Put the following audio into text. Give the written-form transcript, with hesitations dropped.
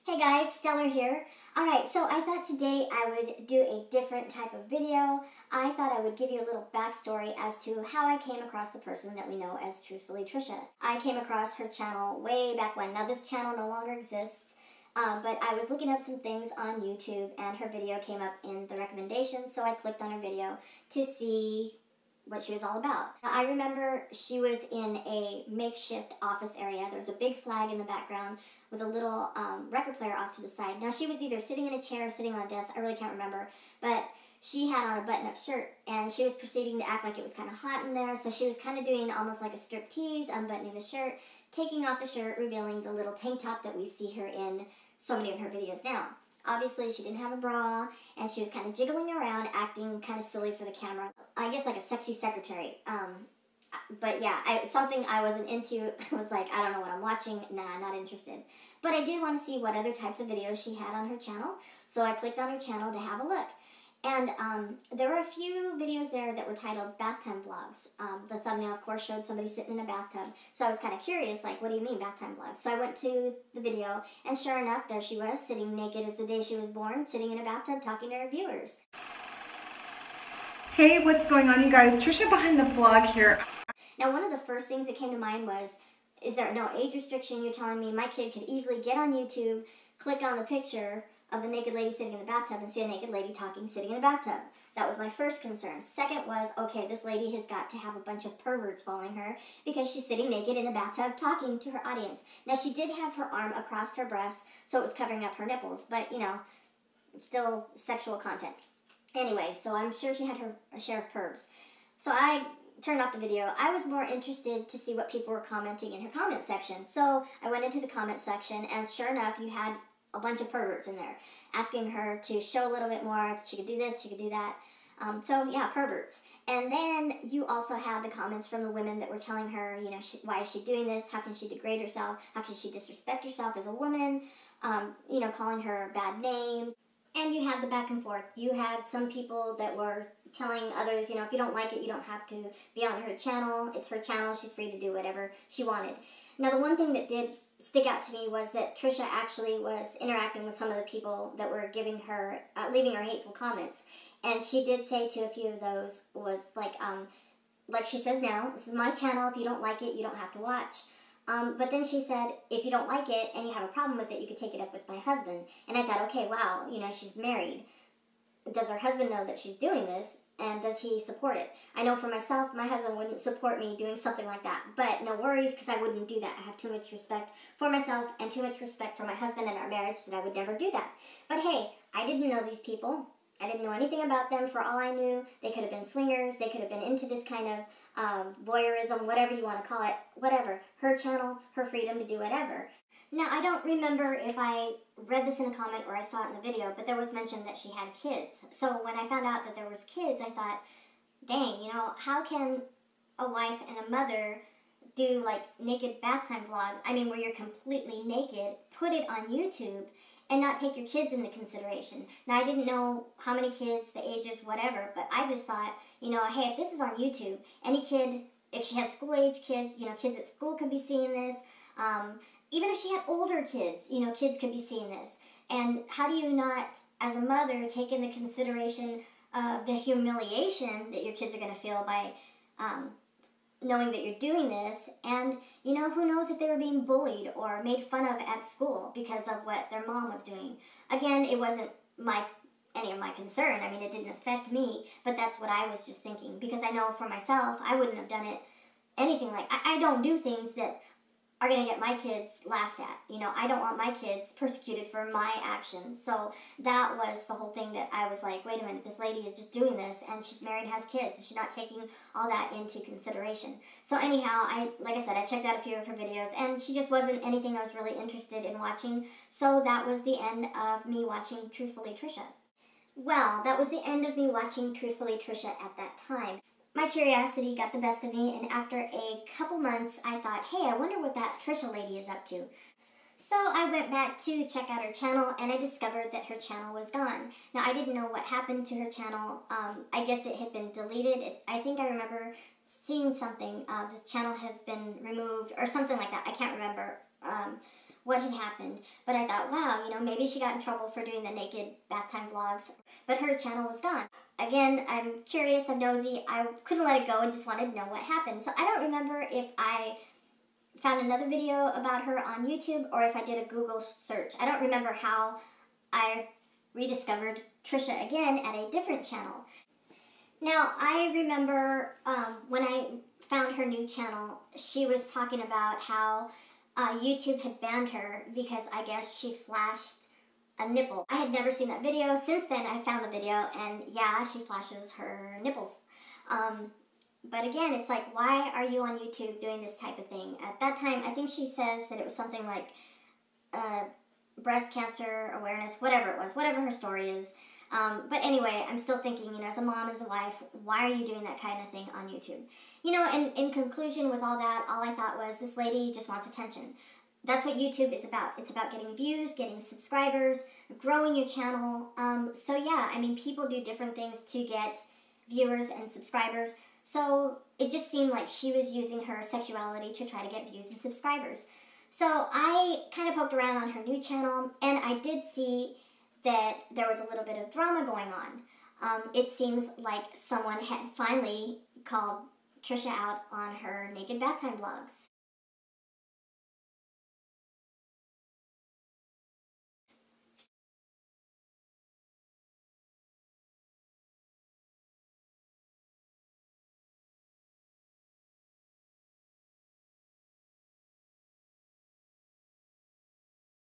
Hey guys, Stellar here. Alright, so I thought today I would do a different type of video. I thought I would give you a little backstory as to how I came across the person that we know as Truthfully Trisha. I came across her channel way back when. Now this channel no longer exists, but I was looking up some things on YouTube and her video came up in the recommendations, so I clicked on her video to see what she was all about. Now, I remember she was in a makeshift office area. There was a big flag in the background with a little record player off to the side. Now she was either sitting in a chair or sitting on a desk, I really can't remember, but she had on a button-up shirt and she was proceeding to act like it was kind of hot in there, so she was kind of doing almost like a striptease, unbuttoning the shirt, taking off the shirt, revealing the little tank top that we see her in so many of her videos now. Obviously, she didn't have a bra, and she was kind of jiggling around, acting kind of silly for the camera. I guess like a sexy secretary. But yeah, something I wasn't into. I was like, I don't know what I'm watching. Nah, not interested. But I did want to see what other types of videos she had on her channel, so I clicked on her channel to have a look. And there were a few videos there that were titled Bathtime Vlogs. The thumbnail, of course, showed somebody sitting in a bathtub. So I was kind of curious, like, what do you mean, Bathtime Vlogs? So I went to the video, and sure enough, there she was, sitting naked as the day she was born, sitting in a bathtub, talking to her viewers. Hey, what's going on, you guys? Trisha behind the vlog here. Now, one of the first things that came to mind was, is there no age restriction? You're telling me my kid could easily get on YouTube, click on the picture of the naked lady sitting in the bathtub and see a naked lady talking sitting in a bathtub. That was my first concern. Second was, okay, this lady has got to have a bunch of perverts following her because she's sitting naked in a bathtub talking to her audience. Now, she did have her arm across her breast, so it was covering up her nipples, but, you know, it's still sexual content. Anyway, so I'm sure she had her share of pervs. So I turned off the video. I was more interested to see what people were commenting in her comment section. So I went into the comment section, and sure enough, you had a bunch of perverts in there, asking her to show a little bit more, she could do this, she could do that. So yeah, perverts. And then you also had the comments from the women that were telling her, you know, why is she doing this? How can she degrade herself? How can she disrespect herself as a woman? You know, calling her bad names. And you had the back and forth. You had some people that were telling others, you know, if you don't like it, you don't have to be on her channel. It's her channel. She's free to do whatever she wanted. Now, the one thing that did stick out to me was that Trisha actually was interacting with some of the people that were giving her, leaving her hateful comments. And she did say to a few of those was like she says now, this is my channel. If you don't like it, you don't have to watch. But then she said, if you don't like it and you have a problem with it, you could take it up with my husband. And I thought, okay, wow, you know, she's married. Does her husband know that she's doing this? And does he support it? I know for myself, my husband wouldn't support me doing something like that. But no worries, because I wouldn't do that. I have too much respect for myself and too much respect for my husband and our marriage that I would never do that. But hey, I didn't know these people. I didn't know anything about them. For all I knew, they could have been swingers. They could have been into this kind of voyeurism, whatever you want to call it, whatever. Her channel, her freedom to do whatever. Now, I don't remember if I read this in a comment or I saw it in the video, but there was mention that she had kids. So when I found out that there was kids, I thought, dang, you know, how can a wife and a mother do like naked bathtime vlogs, I mean, where you're completely naked, put it on YouTube, and not take your kids into consideration. Now, I didn't know how many kids, the ages, whatever, but I just thought, you know, hey, if this is on YouTube, any kid, if she had school-age kids, you know, kids at school could be seeing this. Even if she had older kids, you know, kids could be seeing this. And how do you not, as a mother, take into consideration the humiliation that your kids are going to feel by knowing that you're doing this? And, you know, who knows if they were being bullied or made fun of at school because of what their mom was doing. Again, it wasn't any of my concern. I mean, it didn't affect me, but that's what I was just thinking. Because I know for myself, I wouldn't have done it anything like, I don't do things that are going to get my kids laughed at. You know, I don't want my kids persecuted for my actions. So that was the whole thing that I was like, wait a minute, this lady is just doing this and she's married and has kids. So she's not taking all that into consideration. So anyhow, like I said, I checked out a few of her videos and she just wasn't anything I was really interested in watching. So that was the end of me watching Truthfully Trisha. Well, that was the end of me watching Truthfully Trisha at that time. My curiosity got the best of me, and after a couple months, I thought, hey, I wonder what that Trisha lady is up to. So I went back to check out her channel, and I discovered that her channel was gone. Now, I didn't know what happened to her channel. I guess it had been deleted. I think I remember seeing something. This channel has been removed, or something like that. I can't remember what had happened. But I thought, wow, you know, maybe she got in trouble for doing the naked bath time vlogs, but her channel was gone. Again, I'm curious, I'm nosy, I couldn't let it go and just wanted to know what happened. So I don't remember if I found another video about her on YouTube or if I did a Google search. I don't remember how I rediscovered Trisha again at a different channel. Now, I remember when I found her new channel, she was talking about how YouTube had banned her because I guess she flashed a nipple. I had never seen that video. Since then, I found the video, and yeah, she flashes her nipples. But again, it's like, why are you on YouTube doing this type of thing? At that time, I think she says that it was something like breast cancer awareness, whatever it was, whatever her story is. But anyway, I'm still thinking, you know, as a mom, as a wife, why are you doing that kind of thing on YouTube? You know, and in conclusion with all that, all I thought was, this lady just wants attention. That's what YouTube is about. It's about getting views, getting subscribers, growing your channel. So yeah, I mean, people do different things to get viewers and subscribers. So it just seemed like she was using her sexuality to try to get views and subscribers. So I kind of poked around on her new channel, and I did see that there was a little bit of drama going on. It seems like someone had finally called Trisha out on her naked bath time vlogs.